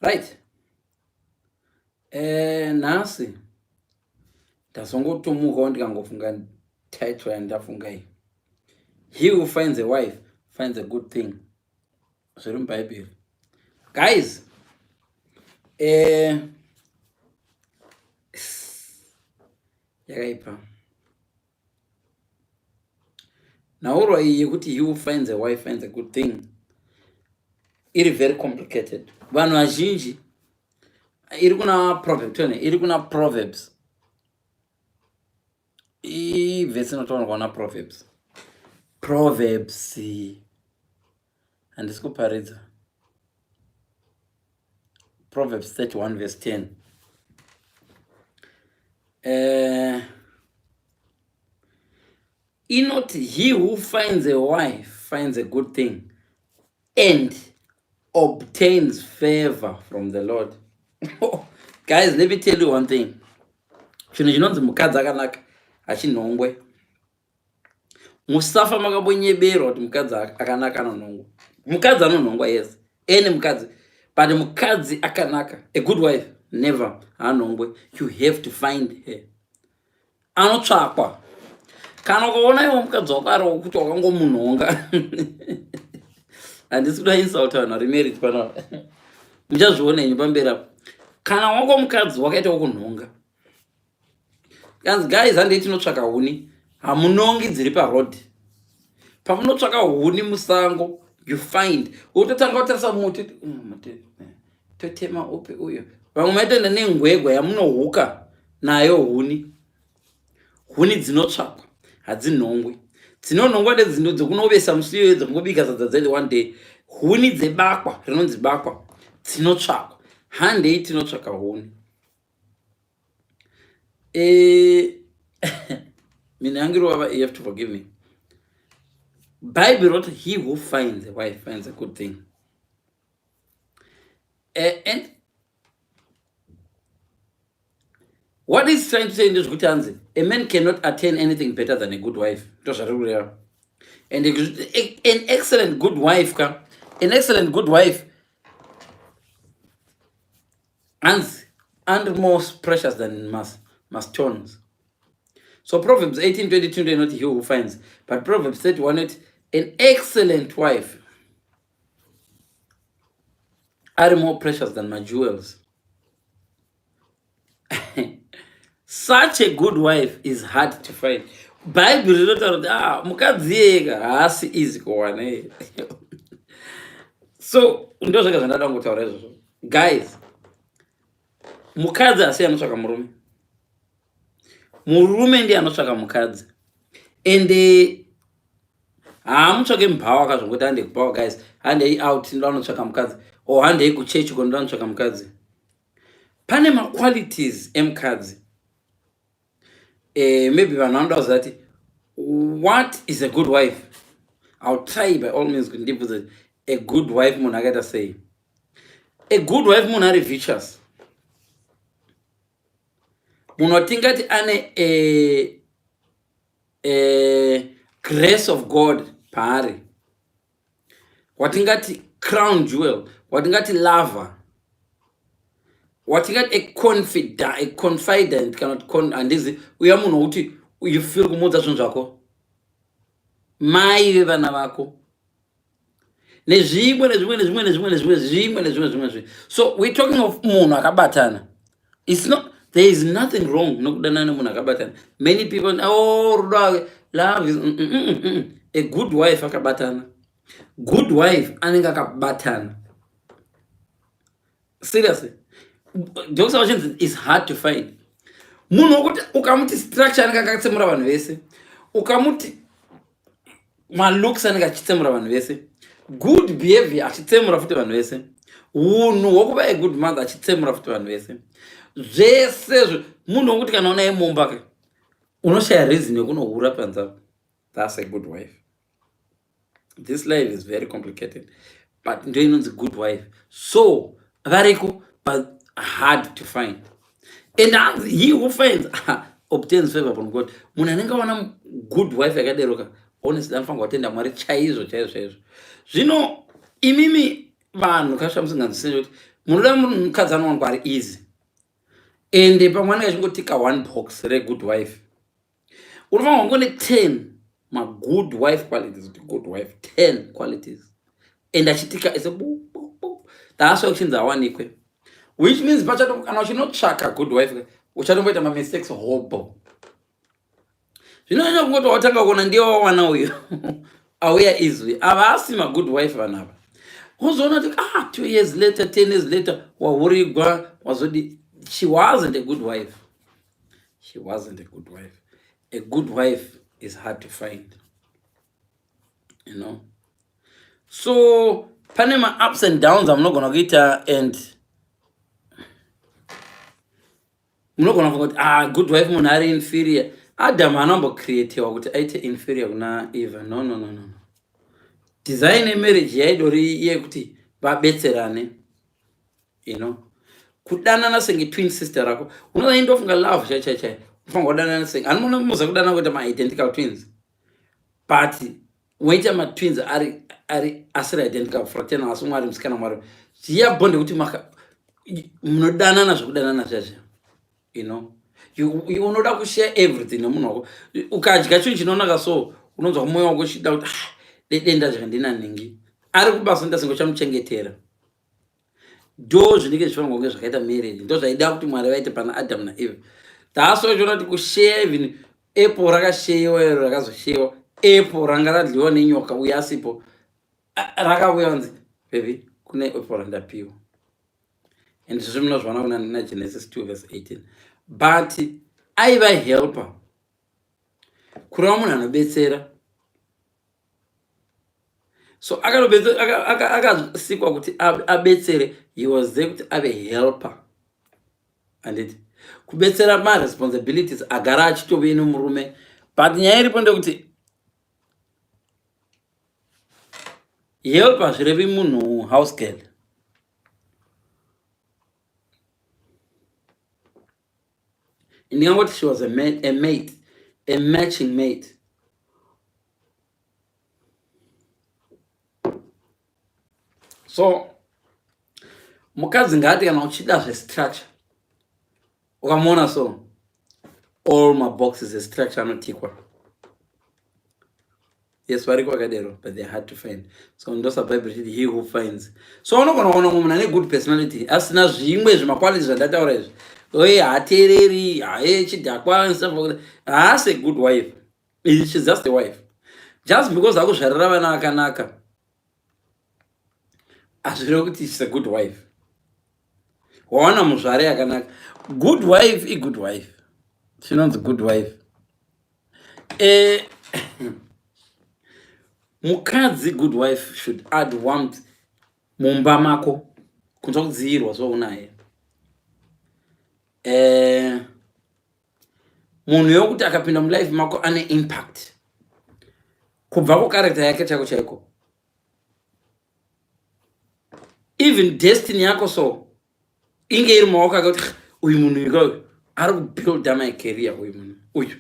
Right. Nhasi ndazongotomukawo ndikangofunga title yandafunga iyi. He who finds a wife finds a good thing. Zviri muBhaibheri. Guys, yakaipa. Nhaurwa iyi yekuti he who finds a wife finds a good thing iri very complicated. Vanhu vazhinji iri kuna Proverbs. Vhesi inotaurwa na Proverbs. Handisi kuparidza. Proverbs 31 verse 10. Inoti, he who finds a wife finds a good thing and obtains favor from the Lord. Guys, let me tell you one thing. Chinhu chinonzi mukadzi akanaka achinhongwe. Musafa makambonyeberwa kuti mukadzi akanaka anonhongwa. Mukadzi anonhongwa, yes, ene mukadzi, but mukadzi akanaka, a good wife, never anonhongwe. You have to find her. Anotsvakwa. Kana ukaona iwe mukadzi wako ari wokuti wakangomunhonga, handisi kuda insult vanhu vari married panapa, muchazviona henyu pamberi apo. Kana wako mukadzi wakaita wokunhonga, guys, handei tinotsvaka huni, hamunongi dziri paroad. Pamunotsvaka huni musango, you find. Utotanga kutarisa muti, totema upi uyo. Vamwe maitoenda nengwegwa yamunohuka nayo huni. Huni dzinotsvakwa, hadzinhongwi. Dzinonhongwa ndedzino dzokunovesa musiyo dzokubika sadza dzedu one day. Huni dzebakwa, rinonzi bakwa, dzinotsvakwa. Handei tinotsvaka huni. Minangiro, you have to forgive me. Bible wrote, he who finds a wife finds a good thing. And what is trying to say in this good answer? A man cannot attain anything better than a good wife. And an excellent good wife, and more precious than stones. So Proverbs 18:22, not he who finds, but Proverbs 31, an excellent wife are more precious than my jewels. Such a good wife is hard to find. Bible is not mukadzi haasi easy kuwana. So ndozvaka zvandada kungotaura izvozvo. Guys, mukadzi asi anotsvaka murume. Murume ndiye anotsvaka mukadzi. And haamutsvake mubhawa akazvongoti handei kubhawa, guys, handei out ndo anotsvaka mukadzi, or handei kuchechi kondo anotsvaka mukadzi. Pane maqualities emukadzi. Maybe vanhu vanoda kuziva kuti what is a good wife. I'll try by all means kuti ndibvudze a good wife munhu akaita sei. A good wife munhu ari virtuous. Munhu watingati ane grace of God paari, watingati crown jewel, watingati lover, watingati a confident, handizi uya munhu wokuti you feel kumudza zvinhu zvako, mai vevana vako, nezvimwe. So we're talking of munhu akabatana. It's not, there is nothing wrong nokudana nemunhu akabatana. Many people, love is a good wife akabatana. Good wife anenge akabatana. Seriously, jokes is hard to find. Munhu wokuti ukamuti structure anenge akatsemura vanhu vese, ukamuti malooks anenge achitsemura vanhu vese, good behavior achitsemura futi vanhu vese, unhu wokuva a good mother achitsemura futi vanhu vese, zvese munhu wokuti kana unaye mumba unoshaya reason yekunohura panzapa. That's a good wife. This life is very complicated, but ndo inonzi good wife. So variko, but hard to find. And he who finds obtains favor from God. Munhu anenge wana good wife yakaderoka, honestly anofanirwa kutenda Mwari chaizvo. Zvino imimi vanhu kasha musinganzwisisi kuti munoda mukadzi anowanikwa ari easy ende pamwana achingotika one box regood wife unofanirwa kunge 10 magood wife qualities. Good wife 10 qualities and achitika ese that's why uchinzi awanikwe, which means pachato kana uchinotsvaka good wife uchatomboita mistakes hobo. Zvinonya kungoti watanga kuona ndiye wawana uyo auya izwi avasi magood wife vanava. Uzoona kuti 2 years later 10 years later wahurigwa wazodi. She wasn't a good wife. She wasn't a good wife. A good wife is hard to find, you know. So pane ma ups and downs I'm not gonna get and I'm not gonna forget good wife munhu ari inferior. Adam anombo createwa kuti aite inferior kuna Eva. No. Design a marriage yaidori yekuti vabetserane, you know. Kudanana senge twin sister rako unoenda ofunga love chai ufunga kudanana senge anomuza kudana kuita ma identical twins, but waita ma twins ari asiri identical fraternal asi mwari musikana mwari ziya bonde kuti munodanana zvokudanana chacha, you know. You unoda kushare everything nemunhu wako. Ukadya chinhu chinonaka so unonzwa mwoyo wako uchida kuti denda zvandina ningi ari kubasa ndasingo chamuchengetera. Do zvinenge zvifanirwa kunge zvakaita marriage ndo zvaida kuti mwari vaite pana Adam naEva. That's why zvona kuti kushare even apple rakashewa ero rakazoshewa apple ranga radliwa nenyoka uye asipo rakauya kunzi baby kune apple randapiwa, and zvizvo munozviona kuna Genesis 2:18. But aiva helper kureva munhu anobetsera. So akasikwa kuti abetsere, he was there kuti ave helper. And kubetsera ma responsibilities agara achitove nomurume, but nyaya iripo ndekuti helper zvirevi munhu house girl. Ndingangoti she was a mate, a matching mate. So mukadzi ngati kana uchida zvestructure ukamona so all my boxes estructure anotikwa. Yes, variko vakadero, but they're hard to find. So ndosa Bible chiti he who finds. So unogona kuona munhu ane good personality asina zvimwe zvemaqualities zvandataura izvi. Oye hatereri chidhakwa and stuff like that. That's a good wife. She's just a wife. Just because akuzvarira vana vakanaka azvireva kuti she's a good wife. Wawana muzvare yakanaka. Good wife is good wife. She knows a good wife. Mukadzi good wife should add warmth mumba mako kunzwa kudziirwa so unaye. Munhu yokuti akapinda mulife mako ane impact kubva kucharacter yake chako chaiko. Even destiny yako so inge iri mumaoko ake kuti uyu munhu ikoyo ari kubuilda my career. Uyu munhu uyu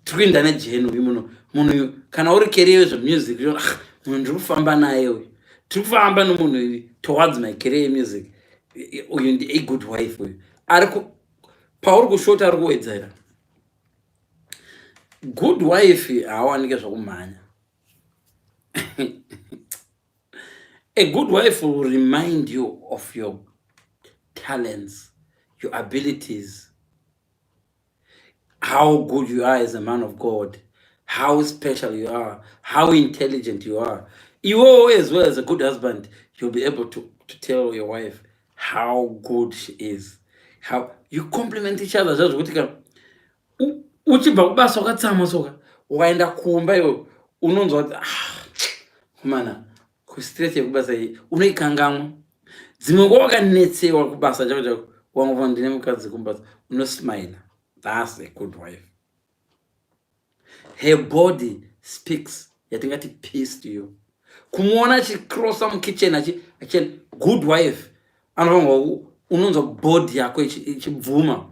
tikuenda nejeni uyu munhu kana uri career zvemusic munhu ndiri kufamba naye uyu tiri kufamba nomunhu uyu towards my career music. Uyu ndi a good wife uyu ari pauri kushota ari kuwedzera. Good wife haawanike zvokumhanya. A good wife will remind you of your talents, your abilities, how good you are as a man of God, how special you are, how intelligent you are. You as well as a good husband, you'll be able to tell your wife how good she is. How you compliment each other. Uchibva kubasa wakatsama soka waenda kumba iwe unonzwa kuti kumana kustress yekubasa iyi unoikangamwa. Dzimwe nguva wakanetsewa kubasa chako chako wangova ndine mukadzi kumbasa unosmile. That's a good wife. Her body speaks yatingati peace to you. Kumuona achicrossa mukitchen acheni good wife anova unonzwa body yako ichibvuma.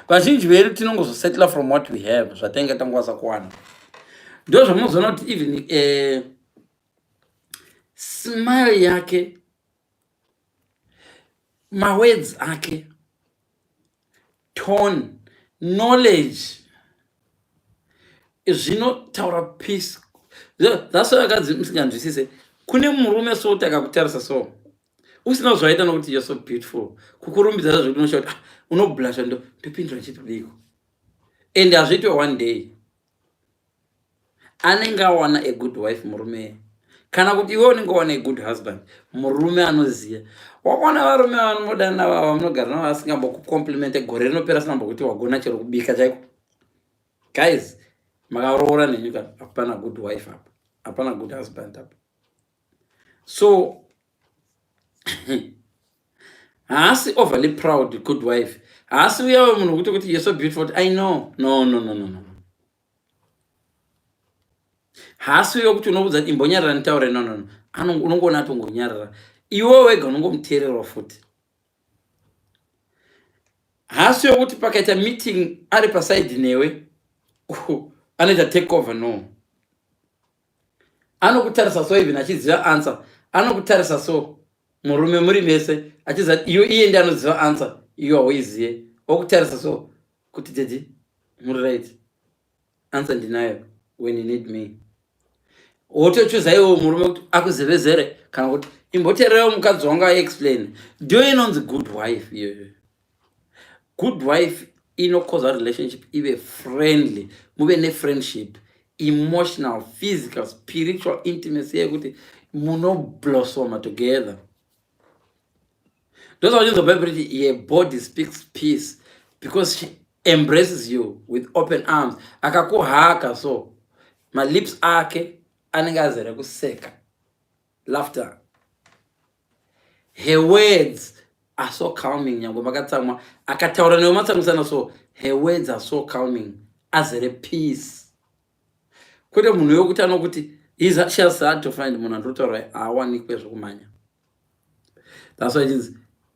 Kazhinji vedu tinongozosettle from what we have zvatange tangwasa kuwana. Ndo zvamunozoona kuti even smile yake mawords ake, tone, knowledge, zvinotaura peace. That's why akadzi musinganzwisise, kune murume soti akakutarisa so usina zvaita nokuti you're so beautiful, kukurumbidza zvekuti unoshauri unobhlasha, ndopindura chitodiko, and hazviitwe one day. Anenge awana a good wife murume, kana kuti iwe unenge awana a good husband, murume anoziya. Wakaona varume vanomodana vava munogara navo vasingambokukomplimente gore rinopera sinambokuti wagona chero kubika chaiko. Guys, makaroora nenyika, hapana good wife apa, hapana good husband apa. So haasi overly proud good wife, haasi uyawe munhu kuti kuti you're so beautiful, I know. No. haasi uyo kuti unobudza kuti imbonyarara nitaure, no. Unongoona ati ungonyarara iwe wega, unongomuteererwa futi. haasi uyo kuti pakaita meeting ari pasaidi newe anoita take over, no. Anokutarisa so even achiziva answer, anokutarisa so murume muri mese achiziva iye ndiye anoziva answer, iwe hauizive. Okutarisa so kuti dedi muri right, answer ndinayo when you need me. Wotochuza iwo murume kuti akuzevezere kana kuti imboteerewo mukadzi wangu aexplain. Ndiyo inonzi good wife iyoyo. Good wife inokoza relationship ive friendly, muve nefriendship, emotional, physical, spiritual intimacy yekuti munoblosoma together. Those are the Bible. Your body speaks peace because she embraces you with open arms. Akakuhaka so my lips ake anengazere kuseka, laughter. Her words are so calming. Nyango makatsamwa akataura newe matsamusana, so her words are so calming, azere peace. Kwete munhu yokuti anokuti she has hard to find munhu anotaura awanikwe zvokumanya. That's why it is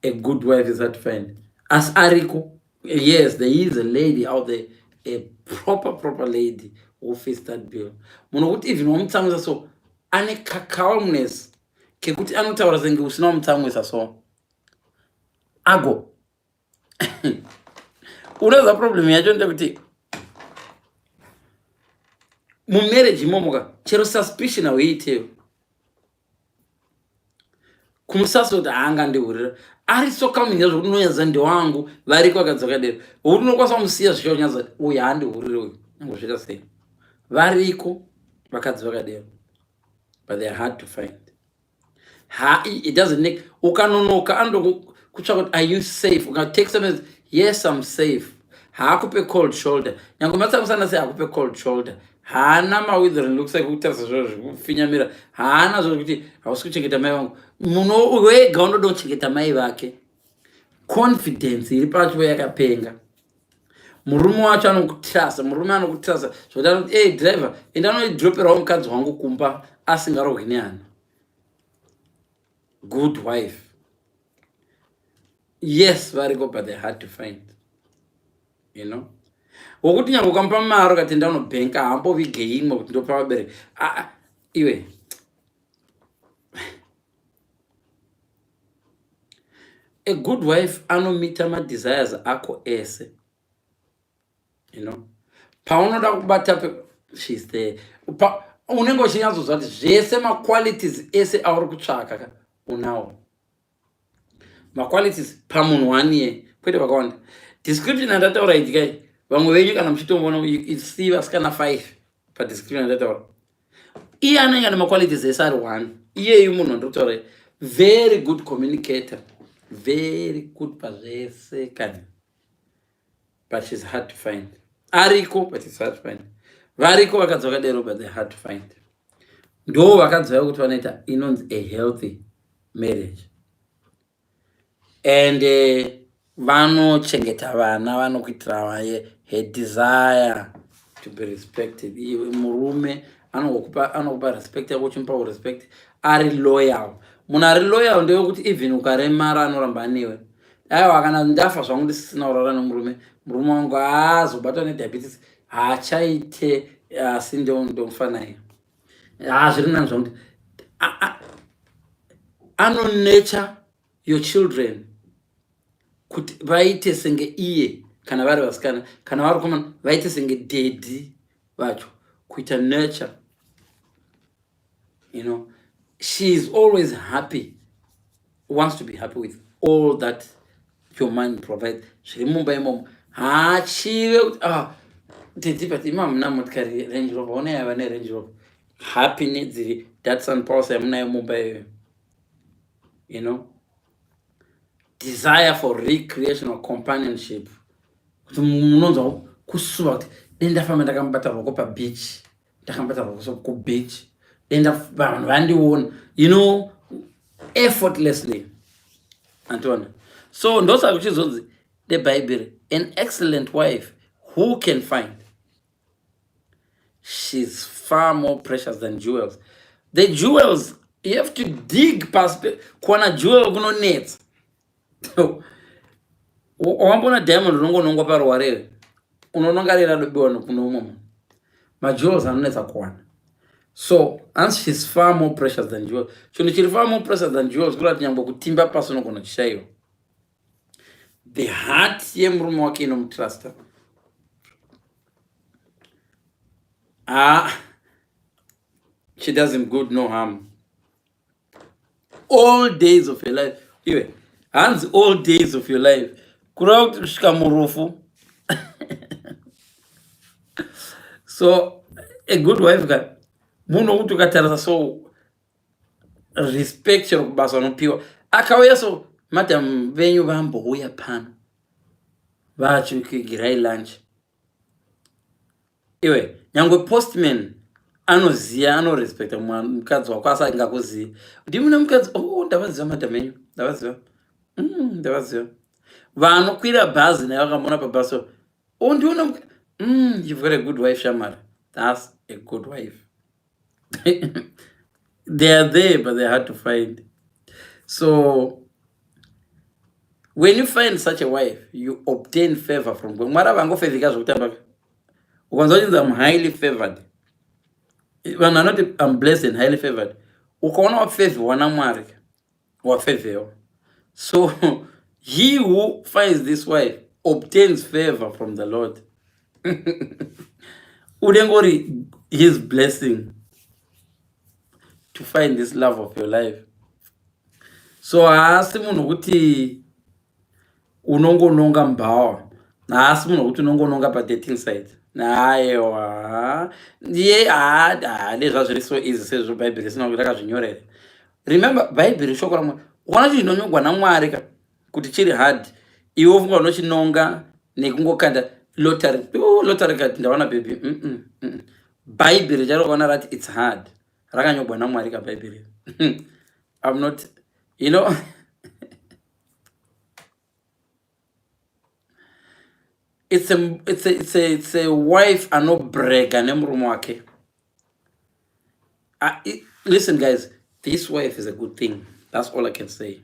a good wife is hard to find. As ariko, yes, there is a lady out there, a proper lady who fits that bill. Munhu kuti even wamutsamwisa so ane calmness kekuti anotaura senge usina wamutsamwisa so ago. Unoza problem yacho ndekuti mumarriage imomoka chero suspicion hauiteyo, kumusasa kuti haangandihurira ari so calming zvekuti unonyaza ndewangu variko akadzakadero, wokuti unokwanisa kumusiya zvichonyaza uyu haandihurire uyu nyangozvita sei. Variko vakadzi vakadero, but they are hard to find. It doesn't make ukanonoka anokutsvaka kuti are you safe, ukatake something, yes I'm safe, haakupe cold shoulder. Nyange matsamusana sei haakupe cold shoulder, haana mawithering looks like kutarisa zviro zvikufinyamira, haana zvokuti hausi kuchengeta mai vangu. Munhu wega unoda kuchengeta mai vake. Confidence iri pacho yakapenga. Murume wacho anokutrasa, murume anokutrasa zvokuti anoti hey driver, endanodroperawo mukadzi wangu kumba asingarohwi neana. Good wife, yes, variko, but they're hard to find, you know. Wokuti nyange ukamupa mari ukati ndanobhenka haambovige imwe kuti ndopa vabereki iwe. A good wife anomita madesires ako ese, you know. Paunoda kubata she's there. Unenge uchinyatsoziva kuti zvese maqualities ese auri kutsvaka unawo. Maqualities pamunhu waniye kwete vakawanda. Description andataura idzi kai, vamwe venyu kana muchitomboona see vasikana 5 padescription andataura, iye anenge ane maqualities ese ari 1. Iyeyu munhu andokutaura very good communicator, very good pazvese kani, but she's hard to find. Ariko, but it's hard to find. Variko vakadzi vakadero, but they're hard to find. Ndo vakadzi vaya kuti vanoita inonzi a healthy marriage, and vanochengeta vana, vanokuitira vaye her desire to be respected. Iwe murume anokupa respect yako, uchimupa respect, ari loyal. Munhu ari loyal ndeyekuti even ukaremara anoramba newe. Aiwa kana ndafa zvangu ndisisina kurara nemurume, murume wangu haazobatwa nediabetes, haachaite asi ndomfa naye. Zviri nani zvakuti ano nurture your children kuti vaite senge iye kana vari vasikana kana vari komana vaite senge dedhi vacho, kuita nurture. You know, she is always happy, wants to be happy with all that your man provides. Zviri mumba imomo hachive kuti dedhi but imamuna motikari Range Rover, onai ava neRange Rover, happy nedziri Datsun Pulsar yamunayo mumba iyoyo. You know, desire for recreational companionship, kuti munonzwa kusuva kuti dendafamba ndakamubata ruoko pabeach, ndakamubata ruoko kubeach, vanhu vandiona, you know, effortlessly. Antona, so ndosaka kuchizonzi neBhaibheri, an excellent wife who can find, she's far more precious than jewels. The jewels, you have to dig past kuwana jewel kunonetsa. Wambona diamond unongonongwa paruware unonongarira dobiwa kuno umwe majewels anonetsa kuwana. So as she's far more precious than jewels, chinhu chiri far more precious than jewels kurati nyangwe kutimba pasi unogona chishayiwa. The heart yemurume wake inomutrasta. She does him good, no harm. All days of your life. Iwe, hands all days of your life. Kurauti kusvika murufu. So a good wife ka munhu wekuti ukatarisa so respect chero kubasa unopiwa. Akauya so madam venyu vambouya pano vachikigirai lunch. Iwe, nyangwe postman anoziya, anorespekta mukadzi wako asingakuziya. Ndimuna mukadzi, ndavaziva madam enyu, ndavaziva. Ndavaziva. Vanokwira bhazi naye vakamona pabhazi, ndiona you've got a good wife, Shamara. That's a good wife. They are there, but they're hard to find. So when you find such a wife, you obtain favor from God. Mara vangofevhika zvokutamba. Ukanzwa kuti I'm highly favored. When I'm not, I'm blessed and highly favored. Ukaona wafavhwa naMwari, wafavhwa. So he who finds this wife obtains favor from the Lord. Udengori, his blessing to find this love of your life. So haasi munhu kuti unongononga mbawa, haasi munhu kuti unongononga padating site. Aiwa, lezva zviri so easy sezvo Bhaibheri risina kuti rakazvinyorera. Remember, Bhaibheri shoko raMwari. Ukaona chinonyongwa naMwari ka kuti chiri hard, iwe ufunga unochinonga nekungokanda lottery. Lottery kati ndaona baby. Bhaibheri charo ukaona rati it's hard, rakanyogwa naMwari ka Bhaibheri. I'm not, you know. It's a wife anobrega nemurume wake. Listen guys, this wife is a good thing. That's all I can say.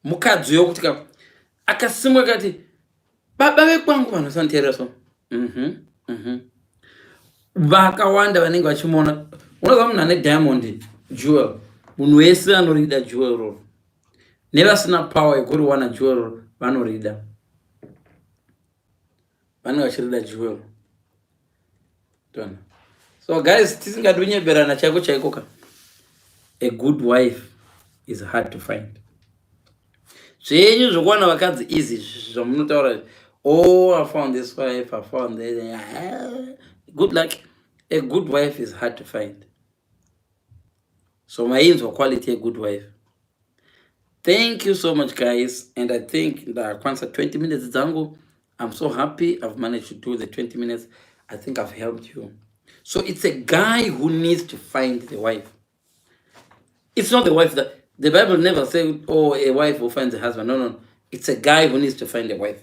Mukadzi yokuti akasimuka kati baba vekwangu vanosanditeerera so. Vakawanda vanenge vachimona. Unoziva munhu ane diamond jewel, munhu wese anorida jewel roro. Nevasina power yekuri wana jewel roro vanorida. Vanenge jewel. So guys, tisingadunyeberana chako chaikoka. A good wife is hard to find. Zvenyu zvokuwana vakadzi easy zvamunotaura, I found this wife, I found that. Good luck. A good wife is hard to find. So mainzwa quality a good wife. Thank you so much guys, and I think that kwanza 20 minutes zangu, I'm so happy I've managed to do the 20 minutes. I think I've helped you. So it's a guy who needs to find the wife. It's not the wife that, the Bible never said, a wife who finds a husband. No. It's a guy who needs to find a wife.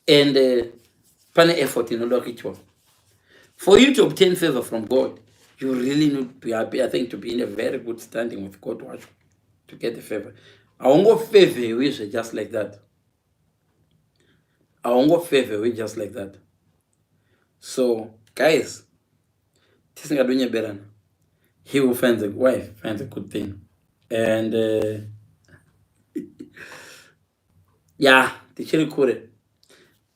And pane effort in order to. For you to obtain favor from God, you really need to be happy, I think, to be in a very good standing with God to get the favor. I won't go favor you just like that. I won't go favor you just like that. So, guys, he who finds a wife finds a good thing. And ya tichiri kure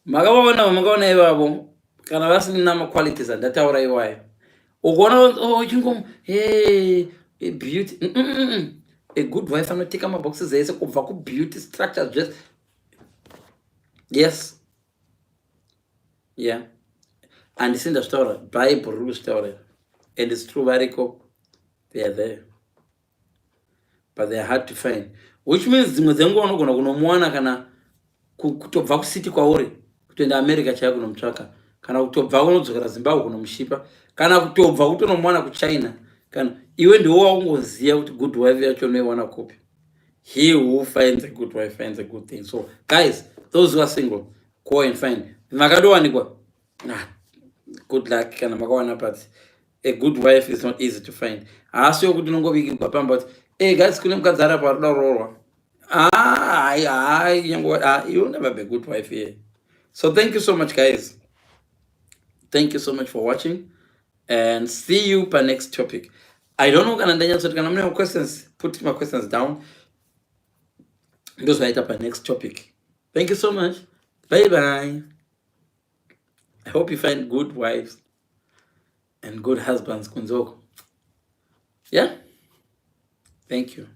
makaona ivavo kana vasina maqualities andataura iwayo ukuona uchingom beauty a good wife anotika maboxes ese kubva kubeauty structures just yes yeah handisi ndazvitaura bhaibheri riri kuzvitaurira and its true variko they are there but they are hard to find, which means dzimwe dzenguva unogona kunomuwana kana kutobva kusiti kwauri kutoenda america chaiyo kunomutsvaka, kana kutobva unodzokera zimbabwe kunomushipa, kana kutobva kutonomuwana kuchina, kana iwe ndiwo waungoziva kuti good wife yacho unoiwana kupi. He who finds a good wife finds a good thing. So guys, those who are single, go and find makadowanikwa good luck kana makawana, but a good wife is not easy to find. Haasi yokuti unongovigirwa pamba kuti hey guys, kune mukadzi ari apa ari kuda kuroorwa. You'll never be a good wife here. So thank you so much, guys. Thank you so much for watching, and see you per next topic. I don't know kana ndanyatsotikana mune questions, put my questions down. Those right up our next topic. Thank you so much. Bye bye. I hope you find good wives and good husbands, Kunzoko. Yeah. Thank you.